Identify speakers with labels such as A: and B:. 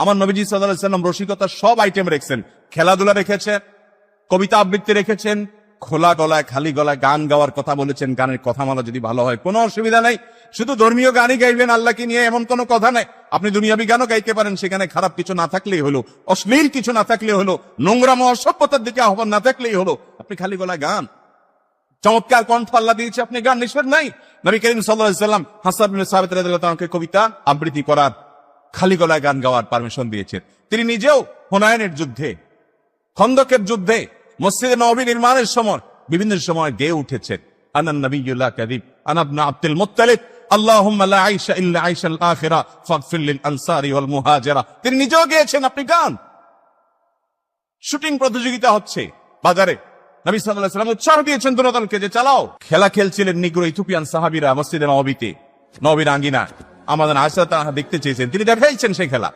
A: আমার নবীজি সাল্লাল্লাহু আলাইহি ওয়াসাল্লাম রসিকতার সব আইটেম রেখেছেন, খেলাধুলা রেখেছেন, কবিতা আবৃত্তি রেখেছেন, খোলা গলায় খালি গলায় গান গাওয়ার কথা বলেছেন। গানের কথা মালা যদি ভালো হয় কোনো অসুবিধা নেই, শুধু ধর্মীয় গানই গাইবেন আল্লাহকে নিয়ে এমন কোনো কথা নেই। আপনি দুনিয়াবি গানও গাইতে পারেন, সেখানে খারাপ কিছু না থাকলেই হলো, অশ্লীল কিছু না থাকলে হলো, নোংরাম অসভ্যতার দিকে আহ্বান না থাকলেই হলো। আপনি খালি গলায় গান, চমৎকার কণ্ঠ আল্লাহ দিয়েছে, আপনি গান নিষেধ নাই। নবী করিম সাল্লাল্লাহু আলাইহি ওয়াসাল্লাম হাসান বিন সাবিত রাদিয়াল্লাহু তাআলাকে কবিতা আবৃত্তি করার, খালি গলায় গান গাওয়ার পারমিশন দিয়েছেন। তিনি নিজেও হুনাইনের যুদ্ধে, খন্দকের যুদ্ধে, মসজিদে নববী নির্মাণের সময় বিভিন্ন সময় গেয়ে উঠেছেন, আনান নবিয়্যুল লা কাযিব আনা ইবনে আব্দুল মুত্তালিব আল্লাহুম্মা লা আইশা ইল্লা আইশাল আখিরা ফাগফির লিল আনসারি ওয়াল মুহাজিরা। তিনি নিজেও গেয়েছেন। আপনি গান, শুটিং প্রতিযোগিতা হচ্ছে বাজারে, নবী সাল্লাল্লাহু আলাইহি ওয়াসাল্লাম উৎসাহ দিয়েছেন দুদলকে যে চালাও। খেলা খেলছিলেন নিগ্রো ইথিওপিয়ান সাহাবীরা মসজিদে নববীতে, নবীর আঙ্গিনায়। আমাদের আয়েশা তাআলা দেখতে চেয়েছেন, তিনি দেখাইছেন সেই খেলা।